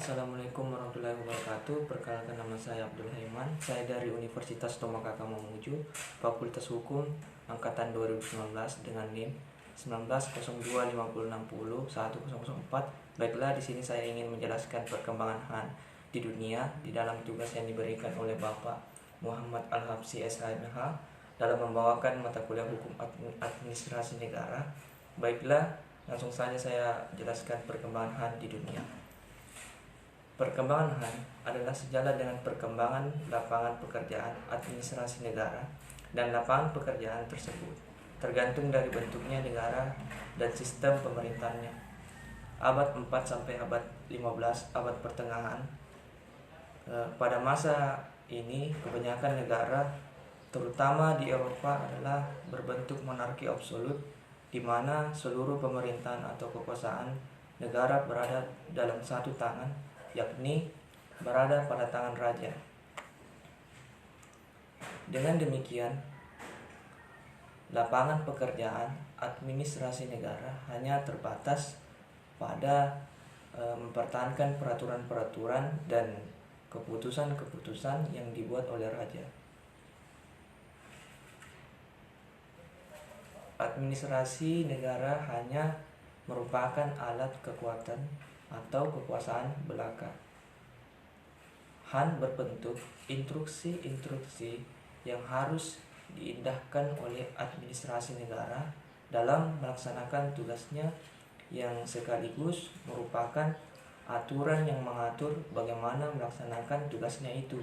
Assalamualaikum warahmatullahi wabarakatuh. Perkenalkan, nama saya Abdul Haiman. Saya dari Universitas Tomokaga Mamuju, Fakultas Hukum, angkatan 2019 dengan NIM 190250601004. Baiklah, di sini saya ingin menjelaskan perkembangan HAN di dunia di dalam tugas yang diberikan oleh Bapak Muhammad Al-Habsyi SHMH dalam membawakan mata kuliah Hukum Administrasi Negara. Baiklah, langsung saja saya jelaskan perkembangan HAN di dunia. Perkembangan HAN adalah sejalan dengan perkembangan lapangan pekerjaan administrasi negara, dan lapangan pekerjaan tersebut tergantung dari bentuknya negara dan sistem pemerintahannya. Abad 4 sampai abad 15, abad pertengahan, pada masa ini kebanyakan negara, terutama di Eropa, adalah berbentuk monarki absolut, di mana seluruh pemerintahan atau kekuasaan negara berada dalam satu tangan, yakni berada pada tangan raja. Dengan demikian, lapangan pekerjaan administrasi negara hanya terbatas pada mempertahankan peraturan-peraturan dan keputusan-keputusan yang dibuat oleh raja. Administrasi negara hanya merupakan alat kekuatan atau kekuasaan belaka. HAN berbentuk instruksi-instruksi yang harus diindahkan oleh administrasi negara dalam melaksanakan tugasnya, yang sekaligus merupakan aturan yang mengatur bagaimana melaksanakan tugasnya itu.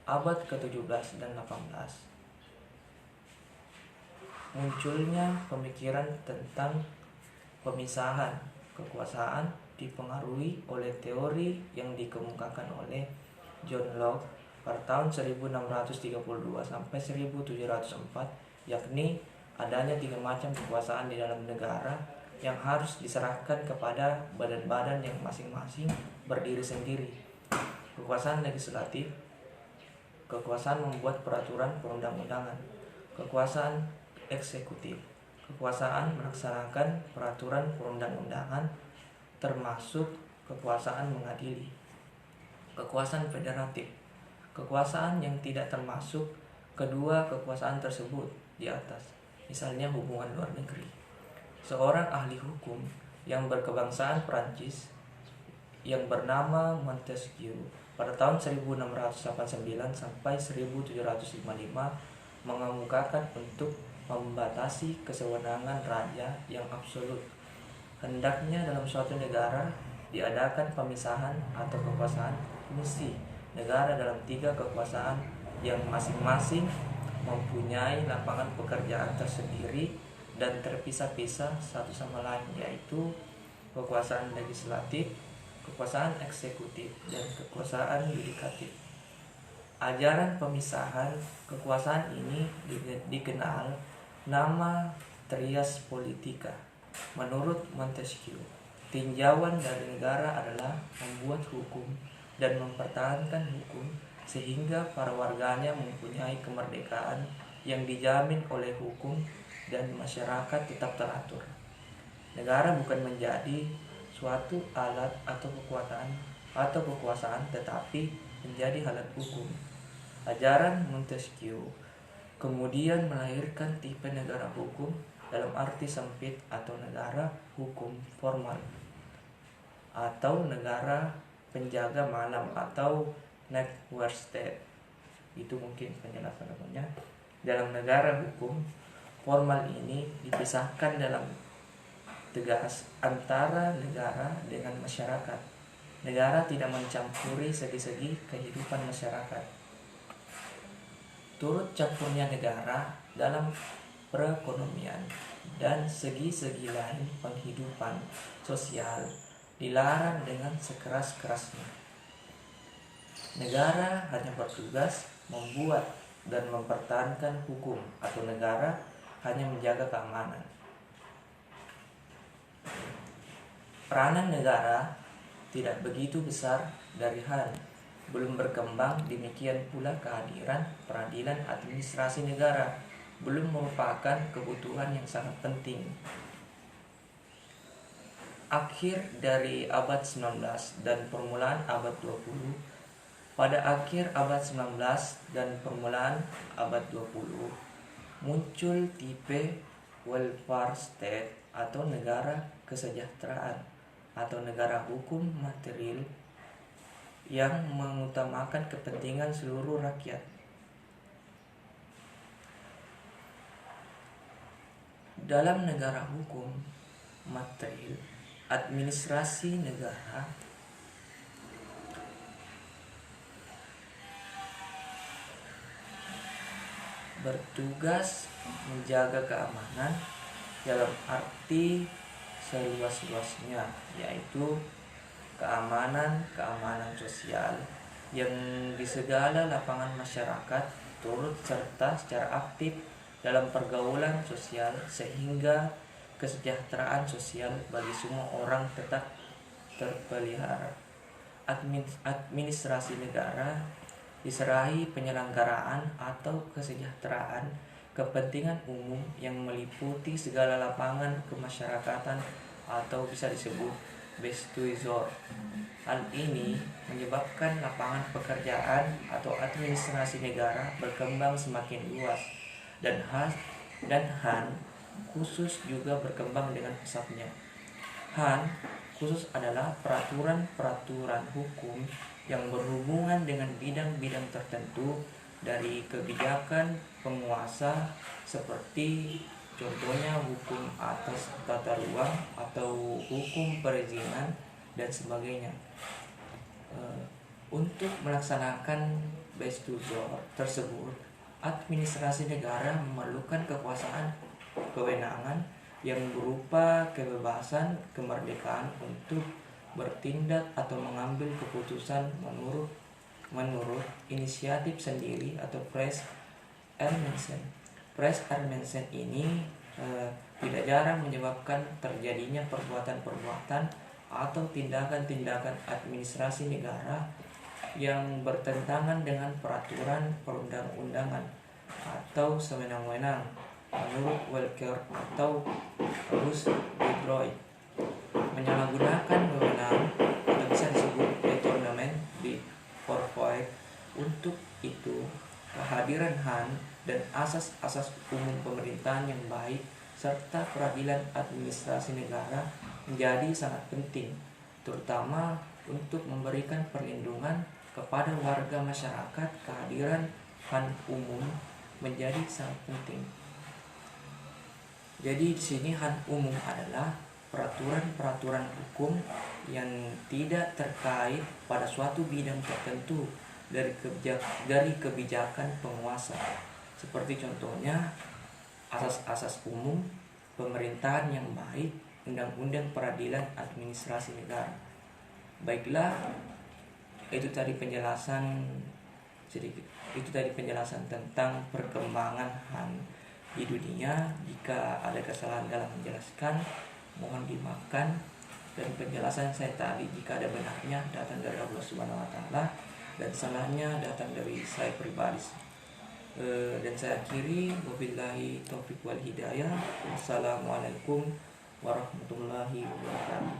Abad ke-17 dan 18, munculnya pemikiran tentang pemisahan kekuasaan dipengaruhi oleh teori yang dikemukakan oleh John Locke pada tahun 1632 sampai 1704, yakni adanya 3 macam kekuasaan di dalam negara yang harus diserahkan kepada badan-badan yang masing-masing berdiri sendiri. Kekuasaan legislatif, kekuasaan membuat peraturan perundang-undangan; kekuasaan eksekutif, kekuasaan melaksanakan peraturan perundang-undangan termasuk kekuasaan mengadili; kekuasaan federatif, kekuasaan yang tidak termasuk kedua kekuasaan tersebut di atas, misalnya hubungan luar negeri. Seorang ahli hukum yang berkebangsaan Prancis yang bernama Montesquieu pada tahun 1689 sampai 1755 mengemukakan untuk membatasi kesewenangan raja yang absolut. Hendaknya dalam suatu negara diadakan pemisahan atau kekuasaan fungsi negara dalam 3 kekuasaan yang masing-masing mempunyai lapangan pekerjaan tersendiri dan terpisah-pisah satu sama lain, yaitu kekuasaan legislatif, kekuasaan eksekutif, dan kekuasaan yudikatif. Ajaran pemisahan kekuasaan ini dikenal nama trias politica. Menurut Montesquieu, tinjauan dari negara adalah membuat hukum dan mempertahankan hukum sehingga para warganya mempunyai kemerdekaan yang dijamin oleh hukum dan masyarakat tetap teratur. Negara bukan menjadi suatu alat atau kekuasaan, tetapi menjadi alat hukum. Ajaran Montesquieu kemudian melahirkan tipe negara hukum dalam arti sempit, atau negara hukum formal, atau negara penjaga malam, atau night ward state. Itu mungkin penjelasan namanya. Dalam negara hukum formal ini dipisahkan dalam tegas antara negara dengan masyarakat. Negara tidak mencampuri segi-segi kehidupan masyarakat. Turut campurnya negara dalam perekonomian dan segi-segi lain penghidupan sosial dilarang dengan sekeras-kerasnya. Negara hanya bertugas membuat dan mempertahankan hukum, atau negara hanya menjaga keamanan. Peranan negara tidak begitu besar dari HAN. Belum berkembang, demikian pula kehadiran peradilan administrasi negara belum merupakan kebutuhan yang sangat penting. akhir dari abad 19 dan permulaan abad 20. Pada akhir abad 19 dan permulaan abad 20 muncul tipe welfare state atau negara kesejahteraan atau negara hukum material yang mengutamakan kepentingan seluruh rakyat. Dalam negara hukum material, administrasi negara bertugas menjaga keamanan dalam arti seluas-luasnya, yaitu keamanan sosial yang di segala lapangan masyarakat turut serta secara aktif dalam pergaulan sosial sehingga kesejahteraan sosial bagi semua orang tetap terpelihara. Administrasi negara diserahi penyelenggaraan atau kesejahteraan kepentingan umum yang meliputi segala lapangan kemasyarakatan atau bisa disebut bestuizor. Hal ini menyebabkan lapangan pekerjaan atau administrasi negara berkembang semakin luas dan Han khusus juga berkembang dengan pesatnya. Han khusus adalah peraturan-peraturan hukum yang berhubungan dengan bidang-bidang tertentu dari kebijakan penguasa seperti contohnya hukum atas tata ruang atau hukum perizinan dan sebagainya. Untuk melaksanakan bestuizor tersebut, administrasi negara memerlukan kekuasaan kewenangan yang berupa kebebasan, kemerdekaan untuk bertindak atau mengambil keputusan menurut inisiatif sendiri atau Freie Ermessen. Freie Ermessen ini tidak jarang menyebabkan terjadinya perbuatan-perbuatan atau tindakan-tindakan administrasi negara yang bertentangan dengan peraturan perundang-undangan atau sewenang-wenang menurut Welker atau Bruce Detroit. Menyalahgunakan wewenang atau bisa disebut detournement di Forfait. Untuk itu, kehadiran Han dan asas-asas umum pemerintahan yang baik serta peradilan administrasi negara menjadi sangat penting, terutama untuk memberikan perlindungan kepada warga masyarakat. Kehadiran Han umum menjadi sangat penting. Jadi di sini Han umum adalah peraturan-peraturan hukum yang tidak terkait pada suatu bidang tertentu dari kebijakan penguasa. Seperti contohnya asas-asas umum pemerintahan yang baik, undang-undang peradilan administrasi negara. Baiklah, itu tadi penjelasan tentang perkembangan Han di dunia. Jika ada kesalahan dalam menjelaskan, mohon dimaafkan. Dan penjelasan saya tadi jika ada benarnya datang dari Allah Subhanahu wa taala dan salahnya datang dari saya pribadi. Dan saya akhiri, wabillahi taufiq wal hidayah. Wassalamualaikum warahmatullahi wabarakatuh.